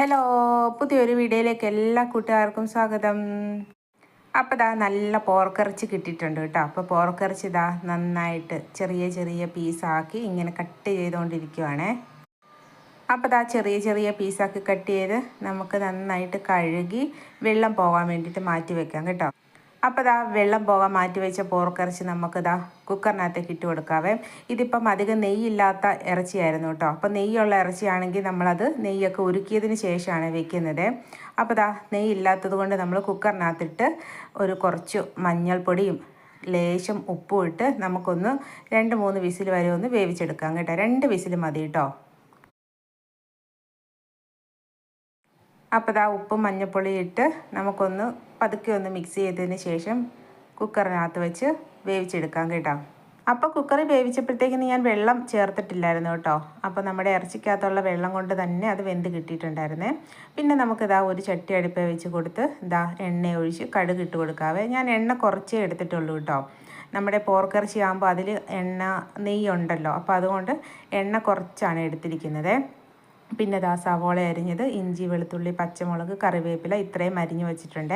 Hello, പുതിയൊരു വീഡിയോയിലേക്ക് എല്ലാ കൂട്ടുകാർക്കും സ്വാഗതം. അപ്പോൾ ഇതാ നല്ല പോർക്കിറച്ചി കിട്ടിയിട്ടുണ്ട് കേട്ടോ. അപ്പോൾ പോർക്കിറച്ചി ഇതാ നന്നായിട്ട് ചെറിയ ചെറിയ പീസാക്കി ഇങ്ങനെ കട്ട് ചെയ്തുകൊണ്ടിരിക്കുവാണേ. അപ്പോൾ ഇതാ ചെറിയ ചെറിയ പീസാക്കി കട്ട് ചെയ്ത് നമുക്ക് നന്നായിട്ട് കഴുകി വെള്ളം പോകാൻ വേണ്ടിയിട്ട് മാറ്റി വെക്കാം കേട്ടോ. അപ്പോൾ ഇതാ വെള്ളം പോകാൻ മാറ്റി വെച്ച പോർക്കിറച്ചി നമുക്കിതാ കുക്കറിനകത്തേക്ക് ഇട്ട് കൊടുക്കാവേ. ഇതിപ്പം അധികം നെയ്യില്ലാത്ത ഇറച്ചിയായിരുന്നു കേട്ടോ. അപ്പോൾ നെയ്യുള്ള ഇറച്ചിയാണെങ്കിൽ നമ്മളത് നെയ്യൊക്കെ ഉരുക്കിയതിന് ശേഷമാണ് വെക്കുന്നത്. അപ്പോൾ ഇതാ നെയ്യില്ലാത്തത് കൊണ്ട് നമ്മൾ കുക്കറിനകത്തിട്ട് കുറച്ച് മഞ്ഞൾപ്പൊടിയും ലേശം ഉപ്പും ഇട്ട് നമുക്കൊന്ന് 2-3 വിസിൽ വരെ ഒന്ന് വേവിച്ചെടുക്കാം കേട്ടോ. 2 വിസിൽ മതി കേട്ടോ. അപ്പോൾ ഇതാ ഉപ്പും മഞ്ഞൾപ്പൊടിയും ഇട്ട് നമുക്കൊന്ന് പതുക്കെ ഒന്ന് മിക്സ് ചെയ്തതിന് ശേഷം കുക്കറിനകത്ത് വെച്ച് വേവിച്ചെടുക്കാം കേട്ടോ. അപ്പോൾ കുക്കറിൽ വേവിച്ചപ്പോഴത്തേക്കിന് ഞാൻ വെള്ളം ചേർത്തിട്ടില്ലായിരുന്നു കേട്ടോ. അപ്പോൾ നമ്മുടെ ഇറച്ചിക്കകത്തുള്ള വെള്ളം കൊണ്ട് തന്നെ അത് വെന്ത് കിട്ടിയിട്ടുണ്ടായിരുന്നേ. പിന്നെ നമുക്കിതാ ഒരു ചട്ടി അടുപ്പേ വെച്ച് കൊടുത്ത് ഇതാ എണ്ണ ഒഴിച്ച് കടുക് ഇട്ട് കൊടുക്കാവേ. ഞാൻ എണ്ണ കുറച്ചേ എടുത്തിട്ടുള്ളൂ കേട്ടോ. നമ്മുടെ പോർക്കിറച്ചി ആകുമ്പോൾ അതിൽ നെയ്യുണ്ടല്ലോ. അപ്പോൾ അതുകൊണ്ട് എണ്ണ കുറച്ചാണ് എടുത്തിരിക്കുന്നത്. പിന്നെ ഇതാ സവോള അരിഞ്ഞത്, ഇഞ്ചി വെളുത്തുള്ളി പച്ചമുളക് കറിവേപ്പില ഇത്രയും അരിഞ്ഞ് വെച്ചിട്ടുണ്ട്.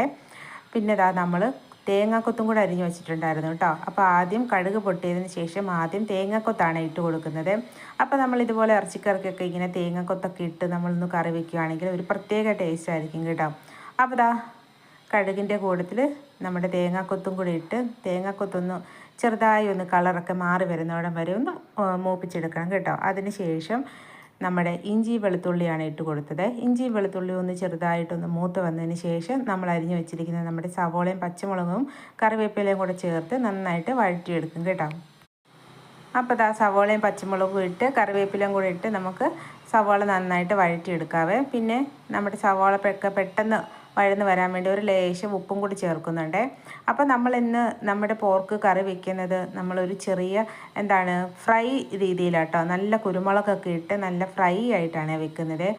പിന്നെ ഇതാ നമ്മൾ തേങ്ങാക്കൊത്തും കൂടെ അരിഞ്ഞ് വെച്ചിട്ടുണ്ടായിരുന്നു കേട്ടോ. അപ്പോൾ ആദ്യം കടുക് പൊട്ടിയതിന് ശേഷം ആദ്യം തേങ്ങാക്കൊത്താണ് ഇട്ട് കൊടുക്കുന്നത്. അപ്പോൾ നമ്മൾ ഇതുപോലെ ഇറച്ചിക്കറിക്കൊക്കെ ഇങ്ങനെ തേങ്ങാക്കൊത്തൊക്കെ ഇട്ട് നമ്മളൊന്ന് കറി വയ്ക്കുകയാണെങ്കിൽ ഒരു പ്രത്യേക ടേസ്റ്റ് ആയിരിക്കും കേട്ടോ. അപ്പോൾ ഇതാ കടുകിൻ്റെ കൂട്ടത്തിൽ നമ്മുടെ തേങ്ങാക്കൊത്തും കൂടി ഇട്ട് തേങ്ങാക്കൊത്തൊന്ന് ചെറുതായി ഒന്ന് കളറൊക്കെ മാറി വരുന്നോടം വരെ ഒന്ന് മൂപ്പിച്ചെടുക്കണം കേട്ടോ. അതിന് ശേഷം നമ്മുടെ ഇഞ്ചി വെളുത്തുള്ളിയാണ് ഇട്ട് കൊടുത്തത്. ഇഞ്ചി വെളുത്തുള്ളി ഒന്ന് ചെറുതായിട്ടൊന്ന് മൂത്ത് വന്നതിന് ശേഷം നമ്മൾ അരിഞ്ഞു വെച്ചിരിക്കുന്ന നമ്മുടെ സവോളയും പച്ചമുളകും കറിവേപ്പിലയും കൂടെ ചേർത്ത് നന്നായിട്ട് വഴറ്റിയെടുക്കും കേട്ടോ. അപ്പോൾ ഇതാ സവോളയും പച്ചമുളകും ഇട്ട് കറിവേപ്പിലയും കൂടെ ഇട്ട് നമുക്ക് സവോള നന്നായിട്ട് വഴറ്റിയെടുക്കാവേ. പിന്നെ നമ്മുടെ സവോള പെട്ടെന്ന് വഴന്ന് വരാൻ വേണ്ടി ഒരു ലേശം ഉപ്പും കൂടി ചേർക്കുന്നുണ്ട്. അപ്പോൾ നമ്മൾ ഇന്ന് നമ്മുടെ പോർക്ക് കറി വെക്കുന്നത് നമ്മളൊരു ചെറിയ ഫ്രൈ രീതിയിലാട്ടോ. നല്ല കുരുമുളകൊക്കെ ഇട്ട് നല്ല ഫ്രൈ ആയിട്ടാണ് വെക്കുന്നത്.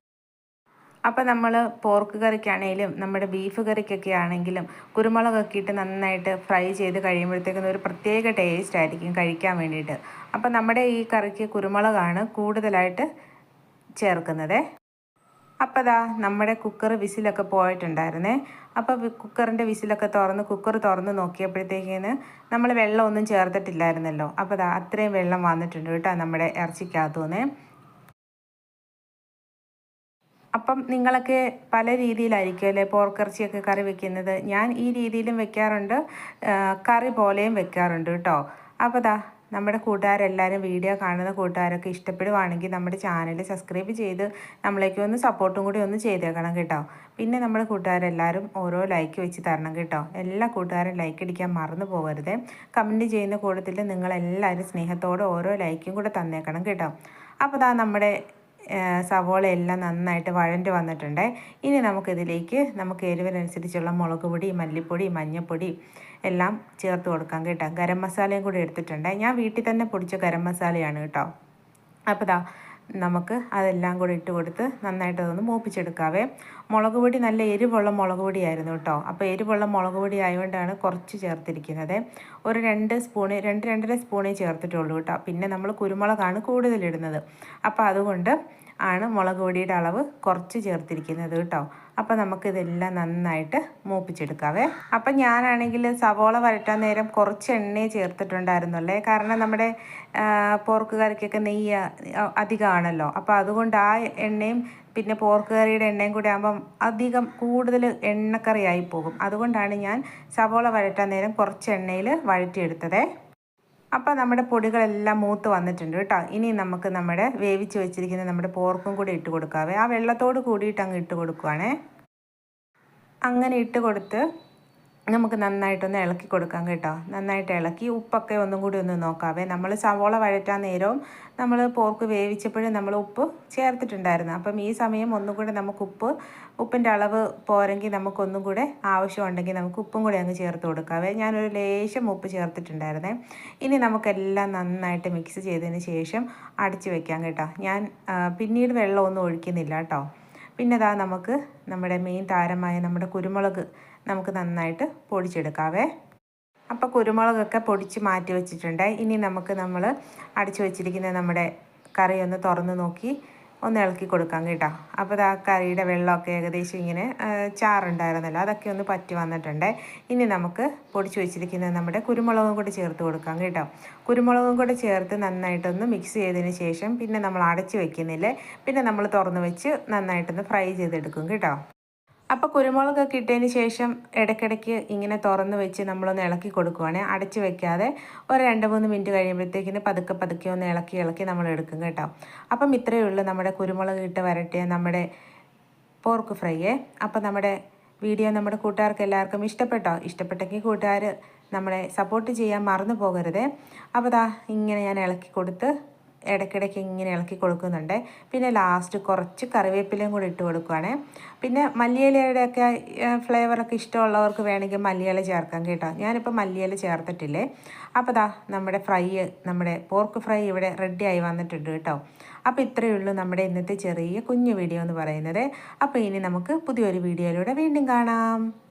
അപ്പോൾ നമ്മൾ പോർക്ക് കറിക്കാണെങ്കിലും നമ്മുടെ ബീഫ് കറിക്കൊക്കെ ആണെങ്കിലും കുരുമുളകൊക്കെ ഇട്ട് നന്നായിട്ട് ഫ്രൈ ചെയ്ത് കഴിയുമ്പോഴത്തേക്കും ഒരു പ്രത്യേക ടേസ്റ്റ് ആയിരിക്കും കഴിക്കാൻ വേണ്ടിയിട്ട്. അപ്പോൾ നമ്മുടെ ഈ കറിക്ക് കുരുമുളകാണ് കൂടുതലായിട്ട് ചേർക്കുന്നത്. അപ്പോൾ ദാ നമ്മുടെ കുക്കർ വിസിലൊക്കെ പോയിട്ടുണ്ടായിരുന്നേ. അപ്പോൾ കുക്കറിൻ്റെ വിസിലൊക്കെ കുക്കർ തുറന്ന് നോക്കിയപ്പോഴത്തേക്കിന് നമ്മൾ വെള്ളമൊന്നും ചേർത്തിട്ടില്ലായിരുന്നല്ലോ. അപ്പോൾ ദാ അത്രയും വെള്ളം വന്നിട്ടുണ്ട് കേട്ടോ നമ്മുടെ ഇറച്ചിക്കകത്തുനിന്ന്. അപ്പം നിങ്ങളൊക്കെ പല രീതിയിലായിരിക്കും അല്ലേ പോർക്കിറച്ചിയൊക്കെ കറി വെക്കുന്നത്. ഞാൻ ഈ രീതിയിലും വെക്കാറുണ്ട്, കറി പോലെയും വെക്കാറുണ്ട് കേട്ടോ. അപ്പോൾ ദാ നമ്മുടെ കൂട്ടുകാരെല്ലാവരും വീഡിയോ കാണുന്ന കൂട്ടുകാരൊക്കെ ഇഷ്ടപ്പെടുവാണെങ്കിൽ നമ്മുടെ ചാനൽ സബ്സ്ക്രൈബ് ചെയ്ത് നമ്മളേക്ക് ഒന്ന് സപ്പോർട്ടും കൂടി ഒന്ന് ചെയ്തേക്കണം കേട്ടോ. പിന്നെ നമ്മുടെ കൂട്ടുകാരെല്ലാവരും ഓരോ ലൈക്ക് വെച്ച് തരണം കേട്ടോ. എല്ലാ കൂട്ടുകാരും ലൈക്ക് അടിക്കാൻ മറന്നു പോകരുത്. കമൻറ്റ് ചെയ്യുന്ന കൂട്ടത്തിൽ നിങ്ങളെല്ലാവരും സ്നേഹത്തോടെ ഓരോ ലൈക്കും കൂടെ തന്നേക്കണം കേട്ടോ. അപ്പോൾ ദാ നമ്മുടെ സവോളയെല്ലാം നന്നായിട്ട് വഴണ്ട് വന്നിട്ടുണ്ട്. ഇനി നമുക്കിതിലേക്ക് എരിവിനനുസരിച്ചുള്ള മുളക് പൊടി, മല്ലിപ്പൊടി, മഞ്ഞൾപ്പൊടി എല്ലാം ചേർത്ത് കൊടുക്കാം കേട്ടോ. ഗരം മസാലയും കൂടി എടുത്തിട്ടുണ്ട്. ഞാൻ വീട്ടിൽ തന്നെ പൊടിച്ച ഗരം മസാലയാണ് കേട്ടോ. അപ്പോൾ ദാ നമുക്ക് അതെല്ലാം കൂടി ഇട്ട് കൊടുത്ത് നന്നായിട്ട് അതൊന്ന് മൂപ്പിച്ചെടുക്കാവേ. മുളക് പൊടി നല്ല എരിവുള്ള മുളക് പൊടിയായിരുന്നു കേട്ടോ. അപ്പോൾ എരിവുള്ള മുളക് പൊടി ആയതുകൊണ്ടാണ് കുറച്ച് ചേർത്തിരിക്കുന്നത്. ഒരു 2-2.5 സ്പൂണേ ചേർത്തിട്ടുള്ളൂ കേട്ടോ. പിന്നെ നമ്മൾ കുരുമുളകാണ് കൂടുതലിടുന്നത്. അപ്പോൾ അതുകൊണ്ട് ആണ് മുളക് പൊടിയുടെ അളവ് കുറച്ച് ചേർത്തിരിക്കുന്നത് കേട്ടോ. അപ്പോൾ നമുക്കിതെല്ലാം നന്നായിട്ട് മൂപ്പിച്ചെടുക്കാവേ. അപ്പം ഞാനാണെങ്കിൽ സവോള വഴറ്റാൻ നേരം കുറച്ച് എണ്ണയെ ചേർത്തിട്ടുണ്ടായിരുന്നുള്ളേ. കാരണം നമ്മുടെ പോർക്ക് കറിക്കൊക്കെ നെയ്യ് അധികമാണല്ലോ. അപ്പോൾ അതുകൊണ്ട് ആ എണ്ണയും പിന്നെ പോർക്ക് കറിയുടെ എണ്ണയും കൂടി ആകുമ്പം അധികം കൂടുതൽ എണ്ണക്കറിയായി പോകും. അതുകൊണ്ടാണ് ഞാൻ സവോള വഴറ്റാൻ നേരം കുറച്ച് എണ്ണയിൽ വഴറ്റിയെടുത്തത്. അപ്പോൾ നമ്മുടെ പൊടികളെല്ലാം മൂത്ത് വന്നിട്ടുണ്ട് കേട്ടോ. ഇനി നമുക്ക് നമ്മുടെ വേവിച്ച് വെച്ചിരിക്കുന്ന നമ്മുടെ പോർക്കും കൂടി ഇട്ട് കൊടുക്കാവേ. ആ വെള്ളത്തോട് കൂടിയിട്ട് അങ്ങ് ഇട്ട് കൊടുക്കുവാണേ. അങ്ങനെ ഇട്ട് കൊടുത്ത് നമുക്ക് നന്നായിട്ടൊന്ന് ഇളക്കി കൊടുക്കാം കേട്ടോ. നന്നായിട്ട് ഇളക്കി ഉപ്പൊക്കെ ഒന്നും കൂടി ഒന്ന് നോക്കാവേ. നമ്മൾ സവോള വഴറ്റാൻ നേരവും നമ്മൾ പോർക്ക് വേവിച്ചപ്പോഴും നമ്മൾ ഉപ്പ് ചേർത്തിട്ടുണ്ടായിരുന്നു. അപ്പം ഈ സമയം ഒന്നും കൂടെ നമുക്ക് ഉപ്പിൻ്റെ അളവ് പോരെങ്കിൽ നമുക്കൊന്നും കൂടെ ആവശ്യമുണ്ടെങ്കിൽ നമുക്ക് ഉപ്പും കൂടെ അങ്ങ് ചേർത്ത് കൊടുക്കാവേ. ഞാനൊരു ലേശം ഉപ്പ് ചേർത്തിട്ടുണ്ടായിരുന്നേ. ഇനി നമുക്കെല്ലാം നന്നായിട്ട് മിക്സ് ചെയ്തതിന് ശേഷം അടച്ച് വെക്കാം കേട്ടോ. ഞാൻ പിന്നീട് വെള്ളമൊന്നും ഒഴിക്കുന്നില്ല കേട്ടോ. പിന്നെ ഇതാ നമുക്ക് നമ്മുടെ മെയിൻ താരമായ നമ്മുടെ കുരുമുളക് നമുക്ക് നന്നായിട്ട് പൊടിച്ചെടുക്കാവേ. അപ്പോൾ കുരുമുളകൊക്കെ പൊടിച്ച് മാറ്റി വെച്ചിട്ടുണ്ട്. ഇനി നമ്മൾ അടിച്ചു വെച്ചിരിക്കുന്ന നമ്മുടെ കറി ഒന്ന് തുറന്ന് നോക്കി ഒന്ന് ഇളക്കി കൊടുക്കാം കേട്ടോ. അപ്പോൾ ആ കറിയുടെ വെള്ളമൊക്കെ ഏകദേശം ഇങ്ങനെ ചാറുണ്ടായിരുന്നല്ലോ, അതൊക്കെ ഒന്ന് പറ്റി വന്നിട്ടുണ്ട്. ഇനി നമുക്ക് പൊടിച്ച് വെച്ചിരിക്കുന്ന നമ്മുടെ കുരുമുളകും കൂടി ചേർത്ത് കൊടുക്കാം കേട്ടോ. കുരുമുളകും കൂടി ചേർത്ത് നന്നായിട്ടൊന്ന് മിക്സ് ചെയ്തതിന് ശേഷം പിന്നെ നമ്മൾ അടച്ച് വെക്കുന്നില്ലേ, പിന്നെ നമ്മൾ തുറന്ന് വെച്ച് നന്നായിട്ടൊന്ന് ഫ്രൈ ചെയ്തെടുക്കും കേട്ടോ. അപ്പോൾ കുരുമുളകൊക്കെ ഇട്ടതിന് ശേഷം ഇടയ്ക്കിടയ്ക്ക് ഇങ്ങനെ തുറന്ന് വെച്ച് നമ്മളൊന്ന് ഇളക്കി കൊടുക്കുവാണേ, അടച്ച് വെക്കാതെ ഒരു 2-3 മിനിറ്റ് കഴിയുമ്പോഴത്തേക്കിന് പതുക്കെ പതുക്കെ ഒന്ന് ഇളക്കി നമ്മൾ എടുക്കും കേട്ടോ. അപ്പം ഇത്രയേ ഉള്ളൂ നമ്മുടെ കുരുമുളക് ഇട്ട് വരട്ടിയ നമ്മുടെ പോർക്ക് ഫ്രൈയേ. അപ്പോൾ നമ്മുടെ വീഡിയോ നമ്മുടെ കൂട്ടുകാർക്ക് എല്ലാവർക്കും ഇഷ്ടപ്പെട്ടോ? ഇഷ്ടപ്പെട്ടെങ്കിൽ കൂട്ടുകാർ നമ്മളെ സപ്പോർട്ട് ചെയ്യാൻ മറന്നു പോകരുതേ. അപ്പോൾ ഇങ്ങനെ ഞാൻ ഇളക്കി കൊടുത്ത് ഇടയ്ക്കിടയ്ക്ക് ഇങ്ങനെ ഇളക്കി കൊടുക്കുന്നുണ്ട്. പിന്നെ ലാസ്റ്റ് കുറച്ച് കറിവേപ്പിലയും കൂടി ഇട്ട് കൊടുക്കുകയാണേ. പിന്നെ മല്ലിയിലയുടെയൊക്കെ ഫ്ലേവറൊക്കെ ഇഷ്ടമുള്ളവർക്ക് വേണമെങ്കിൽ മല്ലിയില ചേർക്കാം കേട്ടോ. ഞാനിപ്പോൾ മല്ലിയില ചേർത്തിട്ടില്ലേ. അപ്പോൾ നമ്മുടെ പോർക്ക് ഫ്രൈ ഇവിടെ റെഡിയായി വന്നിട്ടുണ്ട് കേട്ടോ. അപ്പോൾ ഇത്രയേ ഉള്ളൂ നമ്മുടെ ഇന്നത്തെ ചെറിയ കുഞ്ഞു വീഡിയോ എന്ന് പറയുന്നത്. അപ്പോൾ ഇനി നമുക്ക് പുതിയൊരു വീഡിയോയിലൂടെ വീണ്ടും കാണാം.